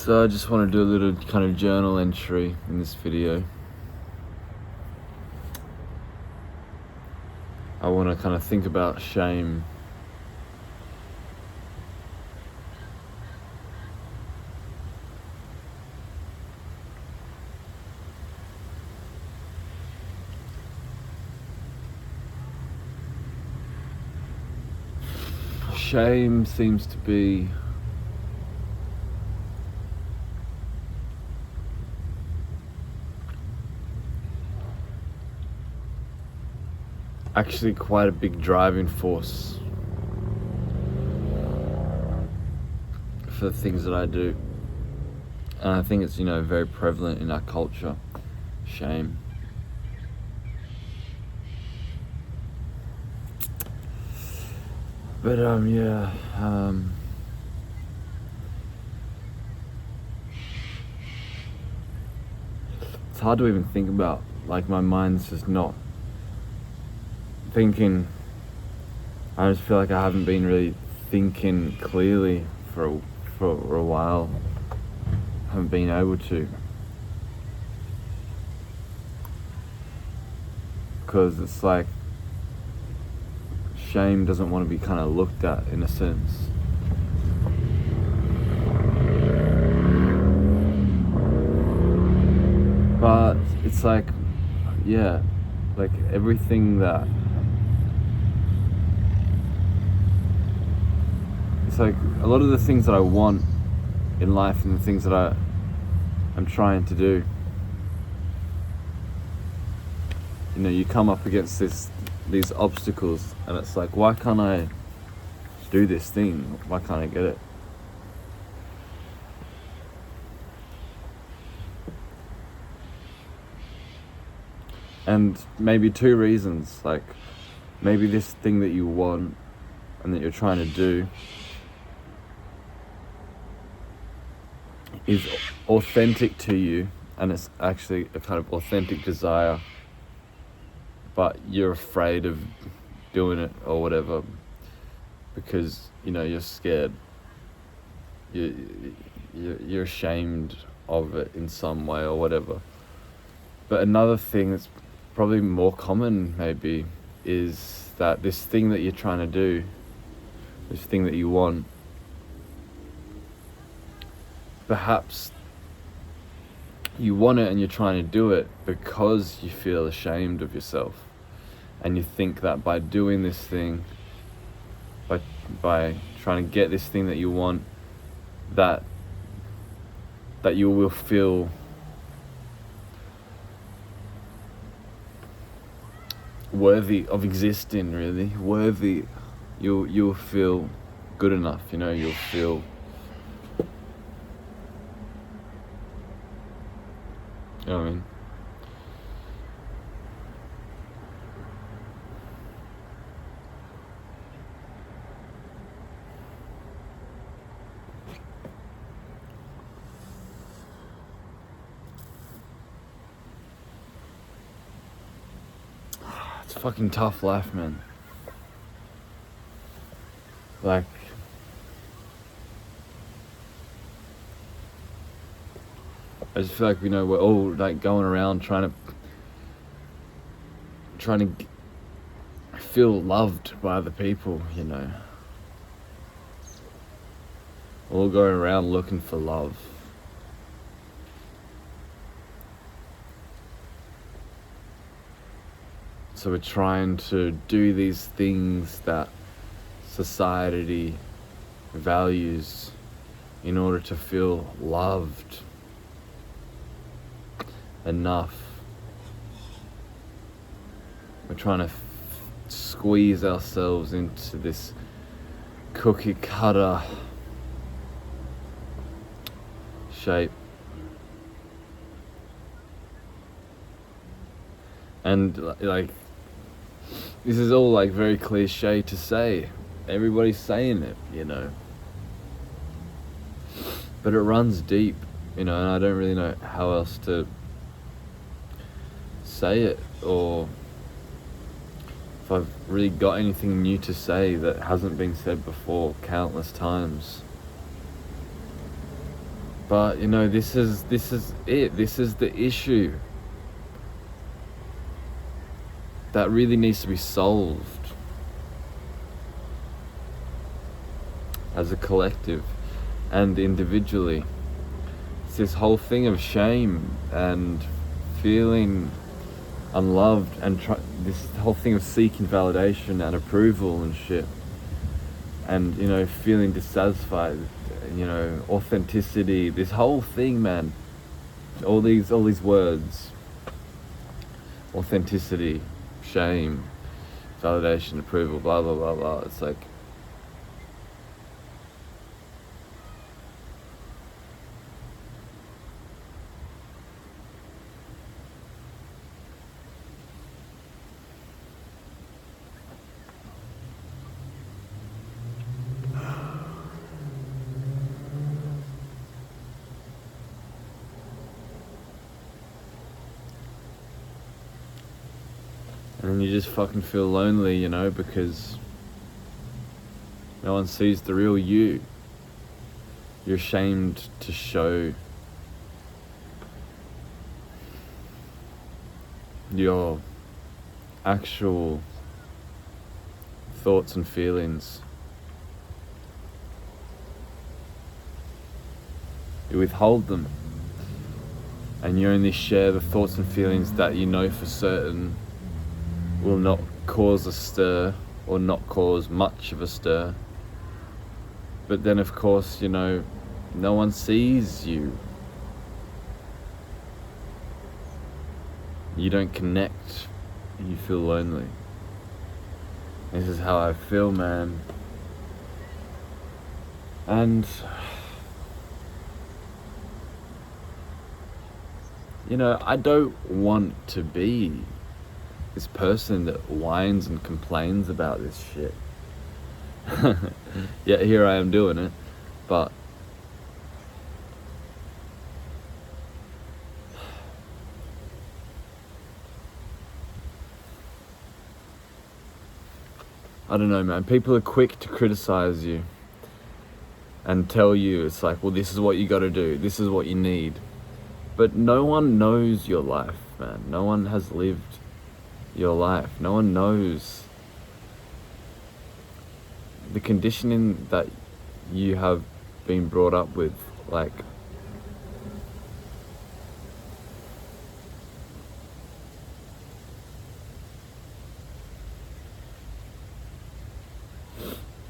So I just want to do a little kind of journal entry in this video. I want to kind of think about shame. Shame seems to be actually quite a big driving force for the things that I do. And I think it's, very prevalent in our culture, shame. But it's hard to even think about. Like, my mind's just not thinking. I just feel like I haven't been really thinking clearly for a while. I haven't been able to, because it's like shame doesn't want to be kind of looked at, in a sense. But it's like, like everything that, it's like a lot of the things that I want in life and the things that I'm trying to do, you come up against these obstacles, and it's like, why can't I do this thing? Why can't I get it? And maybe two reasons. Like, maybe this thing that you want and that you're trying to do is authentic to you, and it's actually a kind of authentic desire, but you're afraid of doing it or whatever because you're scared. You're ashamed of it in some way or whatever. But another thing that's probably more common maybe is that this thing that you're trying to do, this thing that you want, perhaps you want it and you're trying to do it because you feel ashamed of yourself, and you think that by doing this thing, by trying to get this thing that you want, that you will feel worthy of existing, really worthy. You'll feel good enough, you'll feel, you know what I mean? It's a fucking tough life, man. Like, I just feel like, we're all like going around trying to feel loved by other people, all going around looking for love. So we're trying to do these things that society values in order to feel loved enough. We're trying to squeeze ourselves into this cookie cutter shape. And like, this is all like very cliche to say. Everybody's saying it, but it runs deep, and I don't really know how else to say it, or if I've really got anything new to say that hasn't been said before countless times. But you know, this is it. This is the issue that really needs to be solved as a collective and individually. It's this whole thing of shame and feeling unloved and this whole thing of seeking validation and approval and shit, and you know, feeling dissatisfied, you know, authenticity, this whole thing, man. All these words: authenticity, shame, validation, approval, blah blah blah blah. It's like, and you just fucking feel lonely, you know, because no one sees the real you. You're ashamed to show your actual thoughts and feelings. You withhold them, and you only share the thoughts and feelings that you know for certain will not cause a stir, or not cause much of a stir. But then of course, you know, no one sees you. You don't connect, you feel lonely. This is how I feel, man. And you know, I don't want to be this person that whines and complains about this shit. Yet here I am doing it. But I don't know, man. People are quick to criticize you and tell you, it's like, well, this is what you gotta do, this is what you need. But no one knows your life, man. No one has lived your life. No one knows the conditioning that you have been brought up with. Like,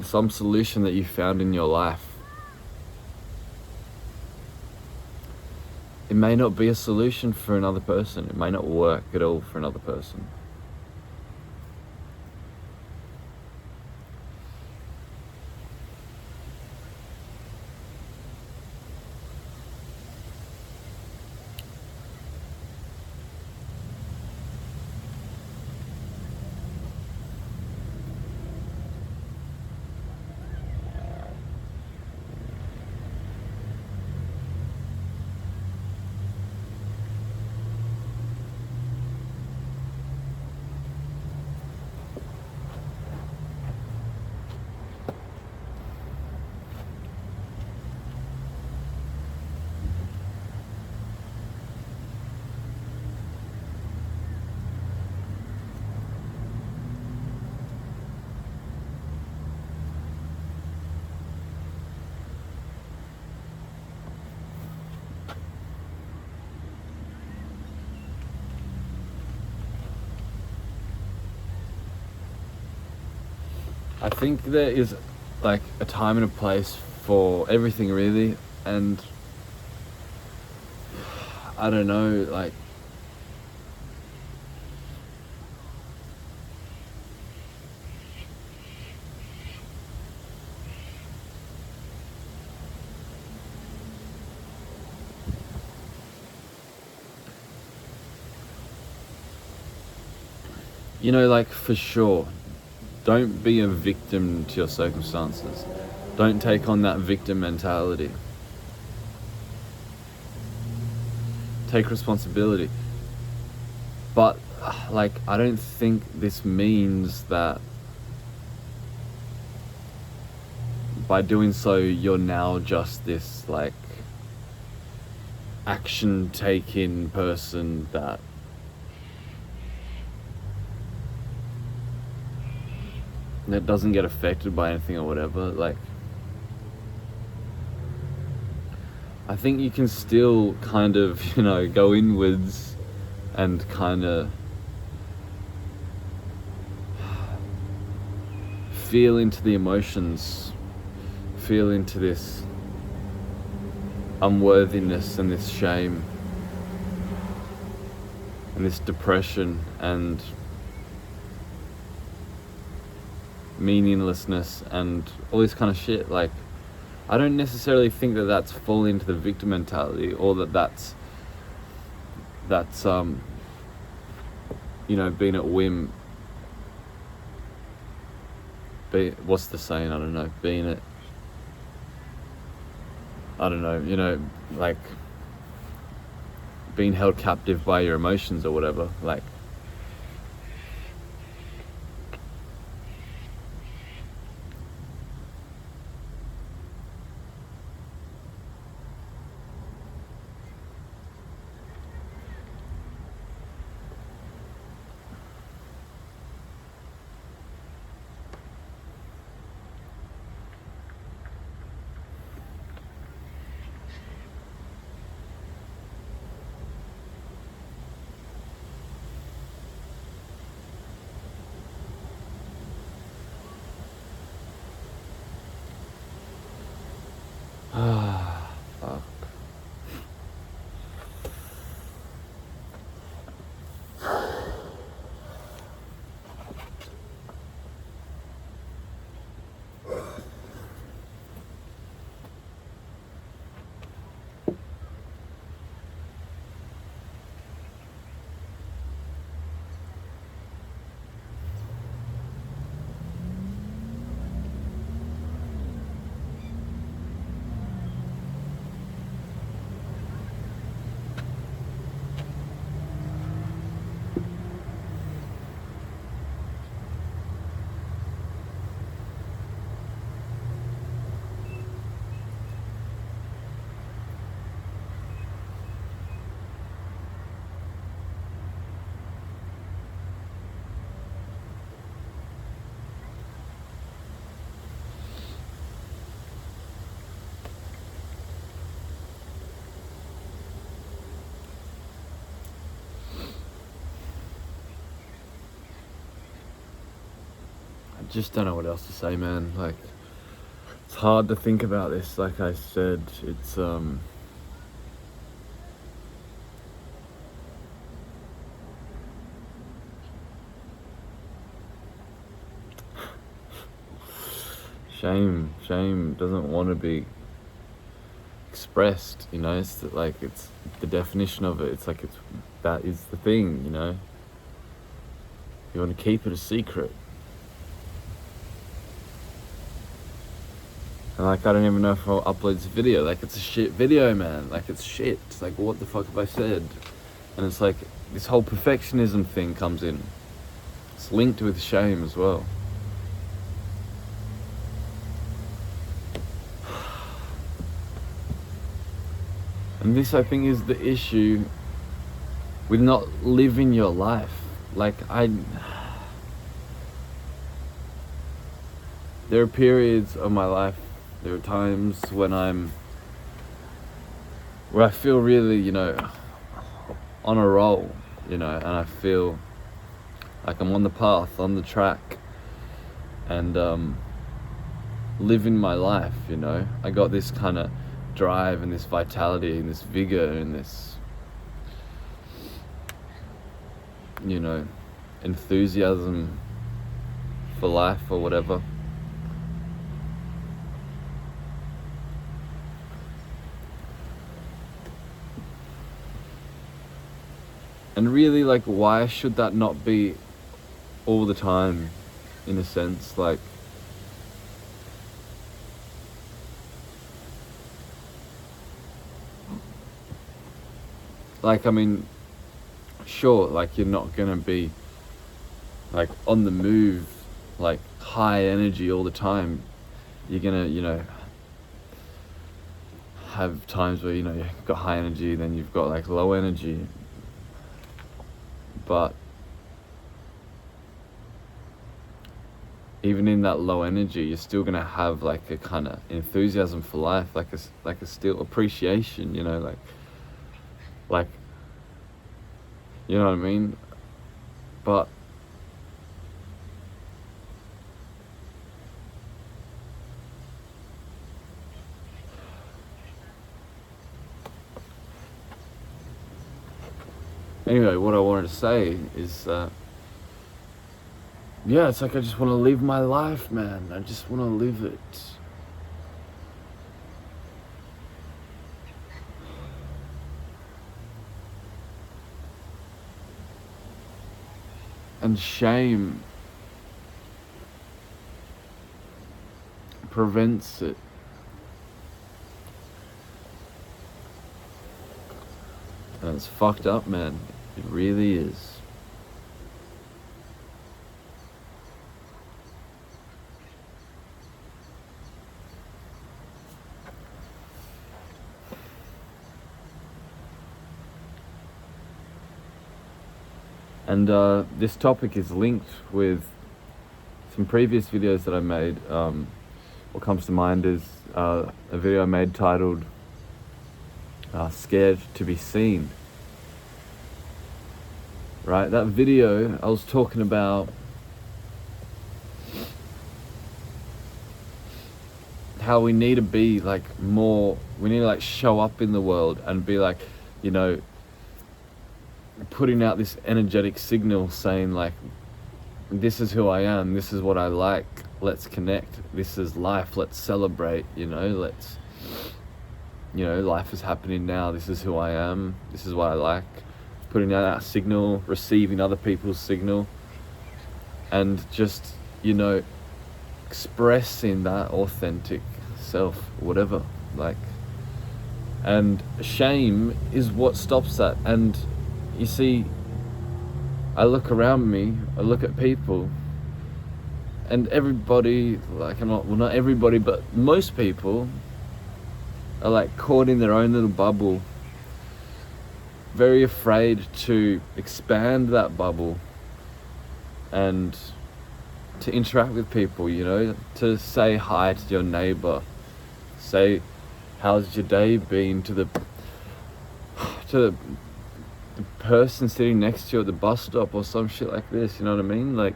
some solution that you found in your life, it may not be a solution for another person. It may not work at all for another person. I think there is like a time and a place for everything, really. And I don't know, like, you know, like, for sure, don't be a victim to your circumstances. Don't take on that victim mentality. Take responsibility. But, like, I don't think this means that by doing so, you're now just this, like, action taking person that doesn't get affected by anything or whatever. Like, I think you can still kind of, go inwards and kind of feel into the emotions, feel into this unworthiness and this shame and this depression and meaninglessness and all this kind of shit. Like, I don't necessarily think that that's falling into the victim mentality, or that's being at whim. What's the saying? I don't know. Being at, I don't know, like being held captive by your emotions or whatever. Like, fuck. I just don't know what else to say, man. Like, it's hard to think about this. Like I said, it's shame doesn't want to be expressed, it's like, it's the definition of it. It's like, that is the thing, you want to keep it a secret. And like, I don't even know if I'll upload this video. Like, it's a shit video, man. Like, it's shit. It's like, what the fuck have I said? And it's like, this whole perfectionism thing comes in. It's linked with shame as well. And this, I think, is the issue with not living your life. Like, there are periods of my life, there are times when where I feel really, on a roll, and I feel like I'm on the path, on the track, and living my life, I got this kind of drive and this vitality and this vigor and this, enthusiasm for life or whatever. And really, like, why should that not be all the time, in a sense? Like, I mean, sure, like, you're not gonna be, like, on the move, like, high energy all the time. You're gonna, have times where, you know, you've got high energy, then you've got like low energy. But even in that low energy, you're still gonna have like a kind of enthusiasm for life, like a still appreciation, you know, like, you know what I mean? But anyway, what I wanted to say is, yeah, it's like I just want to live my life, man. I just want to live it. And shame prevents it. And it's fucked up, man. It really is. And this topic is linked with some previous videos that I made. What comes to mind is a video I made titled Scared to be Seen. Right, that video, I was talking about how we need to be like more, we need to like show up in the world and be like, you know, putting out this energetic signal saying like, this is who I am, this is what I like, let's connect, this is life, let's celebrate, you know, let's, you know, life is happening now, this is who I am, this is what I like, putting out that signal, receiving other people's signal, and just, you know, expressing that authentic self, whatever, like, and shame is what stops that. And you see, I look around me, I look at people, and everybody, like, not everybody, but most people are like caught in their own little bubble, very afraid to expand that bubble and to interact with people, you know, to say hi to your neighbor, say, how's your day been to the person sitting next to you at the bus stop or some shit like this, you know what I mean? Like,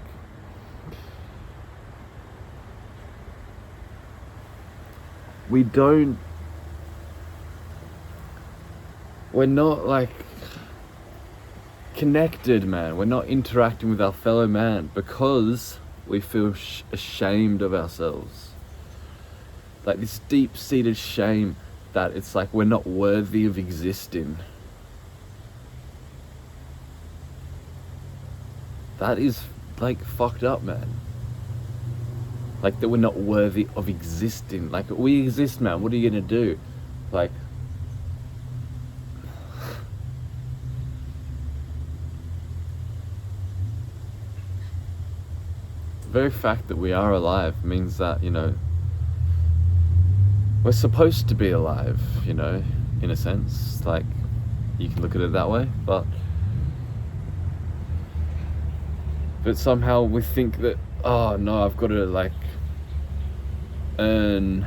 we're not like connected, man. We're not interacting with our fellow man because we feel ashamed of ourselves. Like this deep-seated shame that it's like we're not worthy of existing. That is like fucked up, man. Like that we're not worthy of existing. Like we exist, man. What are you gonna do? Like, the very fact that we are alive means that, you know, we're supposed to be alive, you know, in a sense. Like, you can look at it that way, but somehow we think that, oh no, I've got to like earn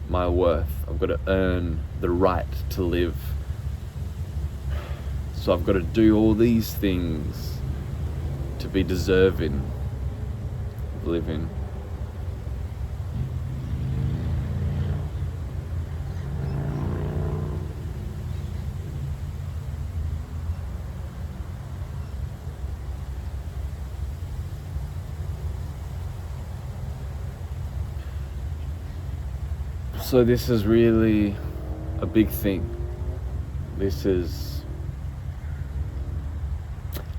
my worth. I've got to earn the right to live. So I've got to do all these things to be deserving of living. So this is really a big thing. This is,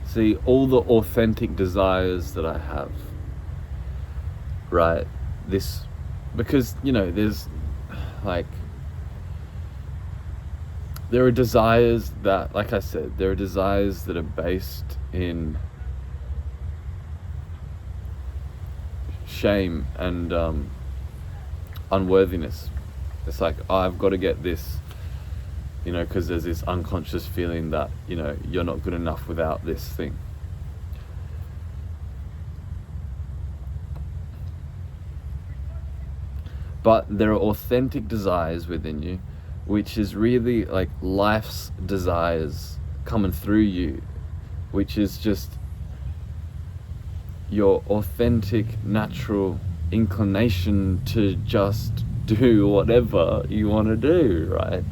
see, all the authentic desires that I have, right? This, because, you know, there's like, there are desires that, like I said, there are desires that are based in shame and unworthiness. It's like, oh, I've got to get this, you know, because there's this unconscious feeling that, you know, you're not good enough without this thing. But there are authentic desires within you, which is really like life's desires coming through you, which is just your authentic, natural inclination to just do whatever you want to do, right?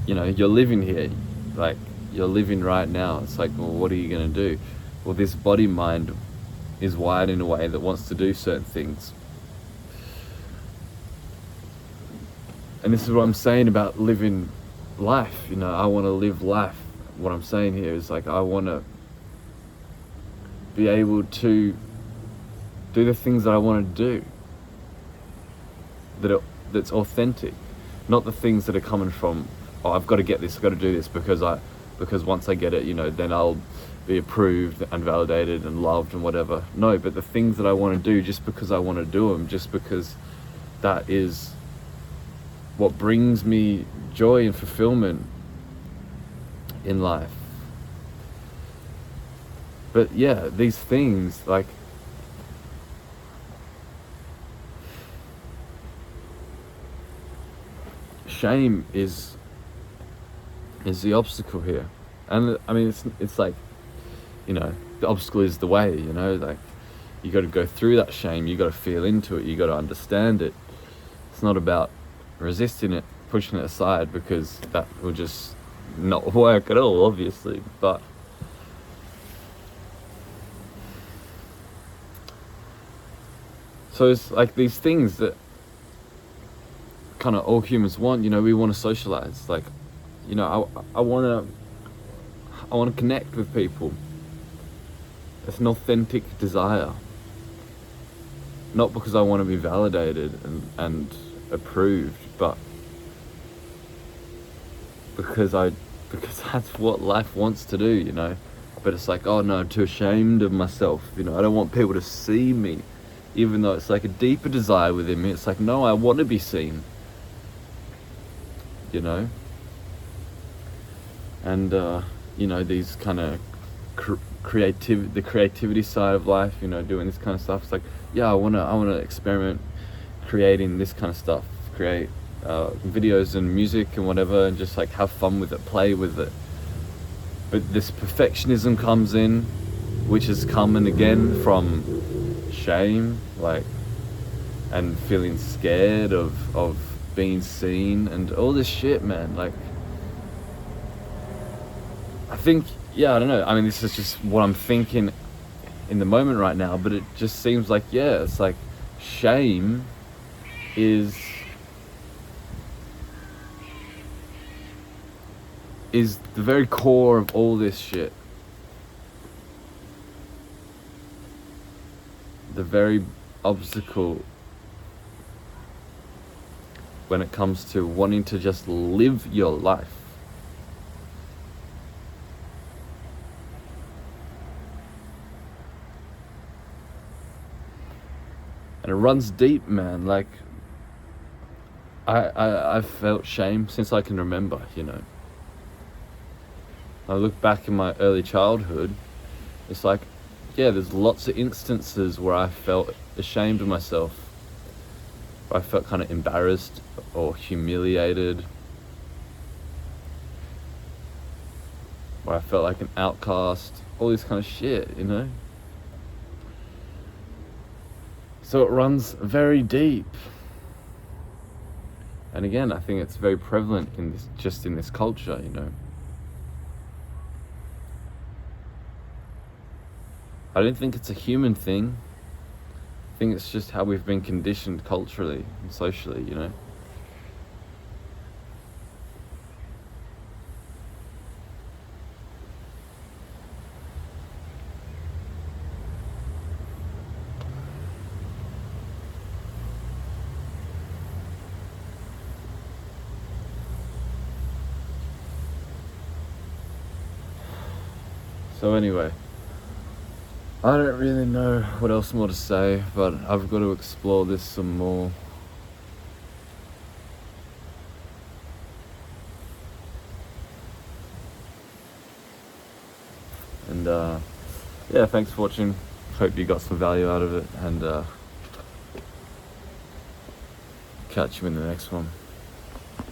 You know, you're living here, like you're living right now. It's like, well, what are you going to do? Well, this body mind is wired in a way that wants to do certain things. And this is what I'm saying about living life. You know, I want to live life. What I'm saying here is like, I want to be able to do the things that I want to do, that's authentic, not the things that are coming from, oh, I've got to get this, I've got to do this because once I get it, you know, then I'll be approved and validated and loved and whatever. No, but the things that I want to do just because I want to do them, just because that is what brings me joy and fulfillment in life. But yeah, these things, like, shame is the obstacle here. And I mean, it's like, you know, the obstacle is the way, you know, like, you got to go through that shame, you got to feel into it, you got to understand it. It's not about resisting it, pushing it aside, because that will just not work at all, obviously. But so it's like these things that kind of all humans want, you know, we want to socialize. Like, you know, I want to connect with people. It's an authentic desire. Not because I want to be validated and approved, but because that's what life wants to do, you know. But it's like, oh no, I'm too ashamed of myself, you know. I don't want people to see me, even though it's like a deeper desire within me. It's like, no, I want to be seen, you know. And you know, these kind of the creativity side of life, you know, doing this kind of stuff. It's like, yeah, I wanna experiment creating this kind of stuff, create videos and music and whatever, and just like have fun with it, play with it. But this perfectionism comes in, which is coming again from shame, like, and feeling scared of being seen and all this shit, man. Like, I think, yeah, I don't know. I mean, this is just what I'm thinking in the moment right now, but it just seems like, yeah, it's like shame is the very core of all this shit. The very obstacle when it comes to wanting to just live your life. And it runs deep, man. Like, I've felt shame since I can remember, you know. I look back in my early childhood, it's like, yeah, there's lots of instances where I felt ashamed of myself. I felt kind of embarrassed or humiliated. Where I felt like an outcast. All this kind of shit, you know. So it runs very deep. And again, I think it's very prevalent in this culture, you know. I don't think it's a human thing. I think it's just how we've been conditioned culturally and socially, you know. So anyway, I don't really know what else more to say, but I've got to explore this some more. And yeah, thanks for watching. Hope you got some value out of it, and catch you in the next one.